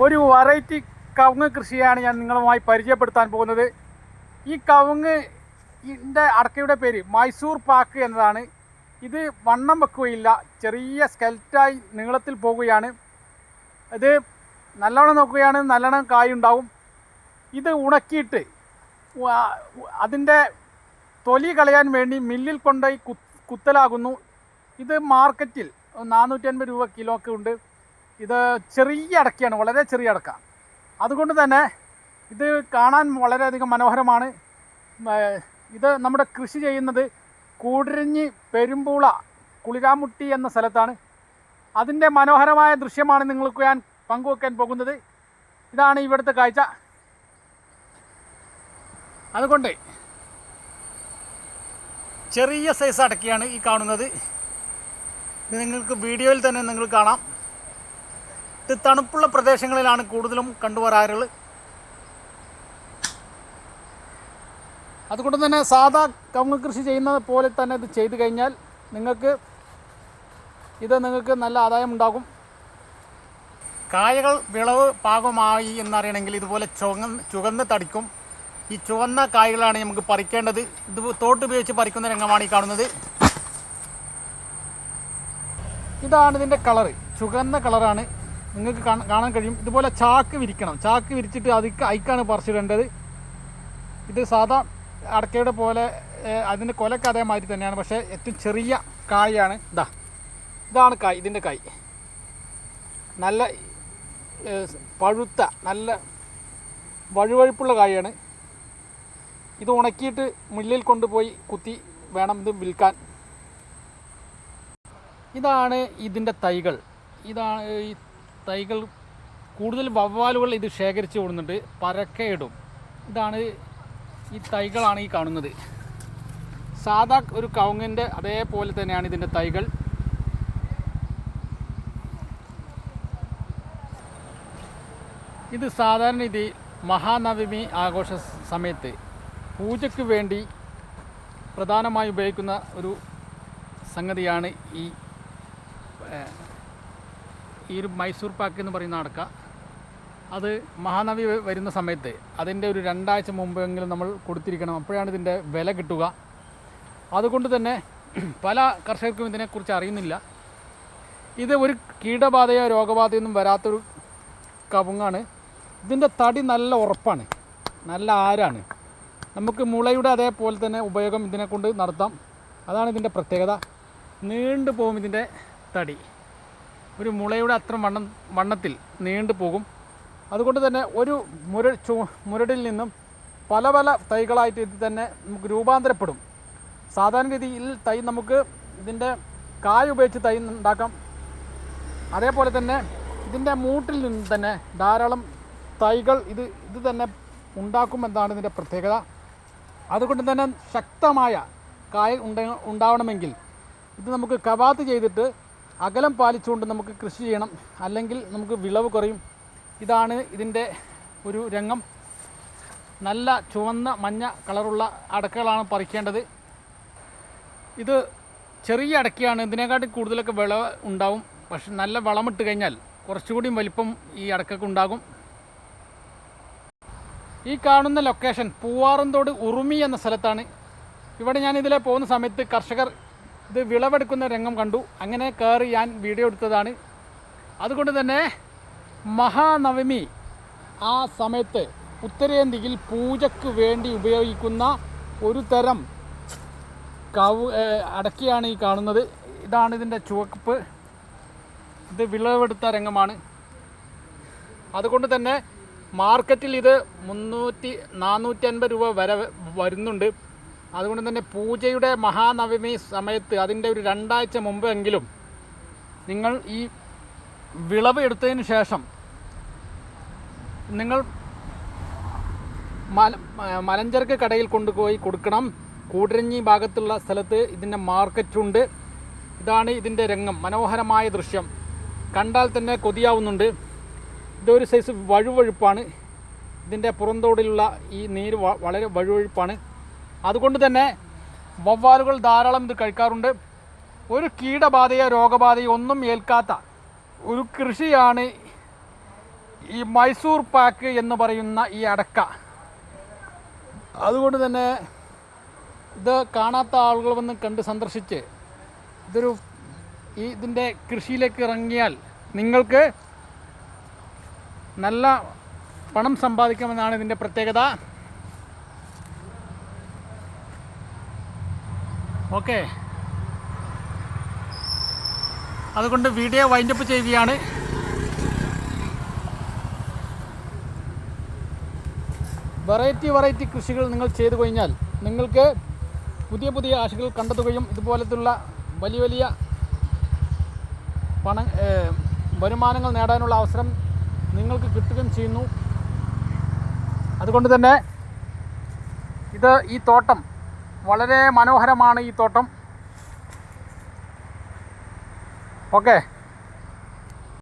ഒരു വെറൈറ്റി കവുങ്ങ് കൃഷിയാണ് ഞാൻ നിങ്ങളുമായി പരിചയപ്പെടുത്താൻ പോകുന്നത്. ഈ കവുങ്ങിൻ്റെ അടക്കയുടെ പേര് മൈസൂർ പാക്ക് എന്നതാണ്. ഇത് വണ്ണം വെക്കുകയില്ല, ചെറിയ സ്കെൽറ്റായി നീളത്തിൽ പോകുകയാണ്. ഇത് നല്ലോണം നോക്കുകയാണ്, നല്ലോണം കായുണ്ടാവും. ഇത് ഉണക്കിയിട്ട് അതിൻ്റെ തൊലി കളയാൻ വേണ്ടി മില്ലിൽ കൊണ്ടുപോയി കുത്തലാകുന്നു. ഇത് മാർക്കറ്റിൽ 450 രൂപ കിലോക്ക് ഉണ്ട്. ഇത് ചെറിയ അടക്കയാണ്, വളരെ ചെറിയ അടക്ക. അതുകൊണ്ട് തന്നെ ഇത് കാണാൻ വളരെയധികം മനോഹരമാണ്. ഇത് നമ്മുടെ കൃഷി ചെയ്യുന്നത് കൂടരഞ്ഞി പെരുമ്പൂള കുളിരാമുട്ടി എന്ന സ്ഥലത്താണ്. അതിൻ്റെ മനോഹരമായ ദൃശ്യമാണ് നിങ്ങൾക്ക് ഞാൻ പങ്കുവെക്കാൻ പോകുന്നത്. ഇതാണ് ഇവിടുത്തെ കാഴ്ച. അതുകൊണ്ട് ചെറിയ സൈസ് അടക്കയാണ് ഈ കാണുന്നത്. ഇത് നിങ്ങൾക്ക് വീഡിയോയിൽ തന്നെ നിങ്ങൾ കാണാം. ഇത് തണുപ്പുള്ള പ്രദേശങ്ങളിലാണ് കൂടുതലും കണ്ടുവരാറുള്ളത്. അതുകൊണ്ട് തന്നെ സാധാ കവുങ്ങ് കൃഷി ചെയ്യുന്നത് പോലെ തന്നെ ഇത് ചെയ്തു കഴിഞ്ഞാൽ നിങ്ങൾക്ക് നല്ല ആദായം ഉണ്ടാകും. കായകൾ വിളവ് പാകമായി എന്നറിയണമെങ്കിൽ ഇതുപോലെ ചുവന്ന് തടിക്കും. ഈ ചുവന്ന കായകളാണ് നമുക്ക് പറിക്കേണ്ടത്. ഇത് തോട്ടുപയോഗിച്ച് പറിക്കുന്ന രംഗമാണ് ഈ കാണുന്നത്. ഇതാണ് ഇതിൻ്റെ കളറ്, ചുവന്ന കളറാണ്. നിങ്ങൾക്ക് കാണാൻ കഴിയും. ഇതുപോലെ ചാക്ക് വിരിക്കണം. ചാക്ക് വിരിച്ചിട്ട് അയക്കാണ് പറിച്ചിടേണ്ടത്. ഇത് സാധാ അടക്കയുടെ പോലെ അതിൻ്റെ കൊലക്ക് അതേമാതിരി തന്നെയാണ്, പക്ഷേ ഏറ്റവും ചെറിയ കായാണ്. ഇതാണ് കായ്. ഇതിൻ്റെ കായ് നല്ല പഴുത്ത നല്ല വഴുവഴുപ്പുള്ള കായാണ്. ഇത് ഉണക്കിയിട്ട് മില്ലിൽ കൊണ്ടുപോയി കുത്തി വേണം ഇത് വിൽക്കാൻ. ഇതാണ് ഇതിൻ്റെ തൈകൾ. ഇതാണ് ഈ തൈകൾ. കൂടുതൽ വവ്വാലുകൾ ഇത് ശേഖരിച്ച് കൊടുക്കുന്നുണ്ട്, പരക്കെ ഇടും. ഇതാണ് ഈ തൈകളാണ് ഈ കാണുന്നത്. സാധാ ഒരു കവുങ്ങിൻ്റെ അതേപോലെ തന്നെയാണ് ഇതിൻ്റെ തൈകൾ. ഇത് സാധാരണ രീതിയിൽ മഹാനവമി ആഘോഷ സമയത്ത് പൂജയ്ക്ക് വേണ്ടി പ്രധാനമായി ഉപയോഗിക്കുന്ന ഒരു സംഗതിയാണ് ഈ ഒരു മൈസൂർ പാക്ക് എന്ന് പറയുന്ന അടക്ക. അത് മഹാനവമി വരുന്ന സമയത്ത് അതിൻ്റെ ഒരു 2 ആഴ്ച മുമ്പെങ്കിലും നമ്മൾ കൊടുത്തിരിക്കണം, അപ്പോഴാണ് ഇതിൻ്റെ വില കിട്ടുക. അതുകൊണ്ട് തന്നെ പല കർഷകർക്കും ഇതിനെക്കുറിച്ച് അറിയുന്നില്ല. ഇത് ഒരു കീടബാധയോ രോഗബാധയൊന്നും വരാത്തൊരു കവുങ്ങാണ്. ഇതിൻ്റെ തടി നല്ല ഉറപ്പാണ്, നല്ല ആരാണ്. നമുക്ക് മുളയുടെ അതേപോലെ തന്നെ ഉപയോഗം ഇതിനെക്കൊണ്ട് നടത്താം. അതാണ് ഇതിൻ്റെ പ്രത്യേകത. നീണ്ടു പോകും ഇതിൻ്റെ തടി. ഒരു മുളയുടെ അത്ര വണ്ണത്തിൽ നീണ്ടു പോകും. അതുകൊണ്ട് തന്നെ ഒരു മുരടിൽ നിന്നും പല പല തൈകളായിട്ട് ഇത് തന്നെ നമുക്ക് രൂപാന്തരപ്പെടും. സാധാരണ രീതിയിൽ തൈ നമുക്ക് ഇതിൻ്റെ കായ ഉപയോഗിച്ച് തൈ ഉണ്ടാക്കാം. അതേപോലെ തന്നെ ഇതിൻ്റെ മൂട്ടിൽ നിന്ന് തന്നെ ധാരാളം തൈകൾ ഇത് തന്നെ ഉണ്ടാക്കുമെന്നാണ് ഇതിൻ്റെ പ്രത്യേകത. അതുകൊണ്ട് തന്നെ ശക്തമായ കായ ഉണ്ടാവണമെങ്കിൽ ഇത് നമുക്ക് കവാത്ത് ചെയ്തിട്ട് അകലം പാലിച്ചുകൊണ്ട് നമുക്ക് കൃഷി ചെയ്യണം, അല്ലെങ്കിൽ നമുക്ക് വിളവ് കുറയും. ഇതാണ് ഇതിൻ്റെ ഒരു രംഗം. നല്ല ചുവന്ന മഞ്ഞ കളറുള്ള അടക്കകളാണ് പറിക്കേണ്ടത്. ഇത് ചെറിയ അടക്കയാണ്, ഇതിനെക്കാട്ടി കൂടുതലൊക്കെ വിളവ് ഉണ്ടാവും. പക്ഷെ നല്ല വളമിട്ട് കഴിഞ്ഞാൽ കുറച്ചുകൂടി വലിപ്പം ഈ അടക്കക്ക് ഉണ്ടാകും. ഈ കാണുന്ന ലൊക്കേഷൻ പൂവാറന്തോട് ഉറുമി എന്ന സ്ഥലത്താണ്. ഇവിടെ ഞാൻ ഇതിലെ പോകുന്ന സമയത്ത് കർഷകർ ഇത് വിളവെടുക്കുന്ന രംഗം കണ്ടു. അങ്ങനെ കയറി ഞാൻ വീഡിയോ എടുത്തതാണ്. അതുകൊണ്ട് തന്നെ മഹാനവമി ആ സമയത്ത് ഉത്തരേന്ത്യയിൽ പൂജയ്ക്ക് വേണ്ടി ഉപയോഗിക്കുന്ന ഒരു തരം അടക്കയാണ് ഈ കാണുന്നത്. ഇതാണ് ഇതിൻ്റെ ചുവപ്പ്. ഇത് വിളവെടുത്ത രംഗമാണ്. അതുകൊണ്ട് തന്നെ മാർക്കറ്റിൽ ഇത് 450 രൂപ വരെ വരുന്നുണ്ട്. അതുകൊണ്ട് തന്നെ പൂജയുടെ മഹാനവമി സമയത്ത് അതിൻ്റെ ഒരു 2 ആഴ്ച മുമ്പെങ്കിലും നിങ്ങൾ ഈ വിളവ് എടുത്തതിന് ശേഷം നിങ്ങൾ മലഞ്ചരക്ക് കടയിൽ കൊണ്ടുപോയി കൊടുക്കണം. കൂടരഞ്ഞി ഭാഗത്തുള്ള സ്ഥലത്ത് ഇതിൻ്റെ മാർക്കറ്റുണ്ട്. ഇതാണ് ഇതിൻ്റെ രംഗം. മനോഹരമായ ദൃശ്യം കണ്ടാൽ തന്നെ കൊതിയാവുന്നുണ്ട്. ഇതൊരു സൈസ് വഴുവഴുപ്പാണ്. ഇതിൻ്റെ പുറന്തോടിലുള്ള ഈ നീര് വളരെ വഴുവഴുപ്പാണ്. അതുകൊണ്ട് തന്നെ വവ്വാലുകൾ ധാരാളം ഇത് കഴിക്കാറുണ്ട്. ഒരു കീടബാധയോ രോഗബാധയോ ഒന്നും ഏൽക്കാത്ത ഒരു കൃഷിയാണ് ഈ മൈസൂർ പാക്ക് എന്ന് പറയുന്ന ഈ അടക്ക, അതുകൊണ്ട് തന്നെ ഇത് കാണാത്ത ആളുകൾ വന്ന് കണ്ട് സന്ദർശിച്ച് ഇതിൻ്റെ കൃഷിയിലേക്ക് ഇറങ്ങിയാൽ നിങ്ങൾക്ക് നല്ല പണം സമ്പാദിക്കാമെന്നാണ് ഇതിൻ്റെ പ്രത്യേകത. ഓക്കെ, അതുകൊണ്ട് വീഡിയോ വൈൻഡപ്പ് ചെയ്യുകയാണ്. വെറൈറ്റി കൃഷികൾ നിങ്ങൾ ചെയ്തു കഴിഞ്ഞാൽ നിങ്ങൾക്ക് പുതിയ പുതിയ ആശകൾ കണ്ടെത്തുകയും ഇതുപോലത്തുള്ള വലിയ വരുമാനങ്ങൾ നേടാനുള്ള അവസരം നിങ്ങൾക്ക് കിട്ടുകയും ചെയ്യുന്നു. അതുകൊണ്ട് തന്നെ ഈ തോട്ടം വളരെ മനോഹരമാണ്. ഈ തോട്ടം ഓക്കെ.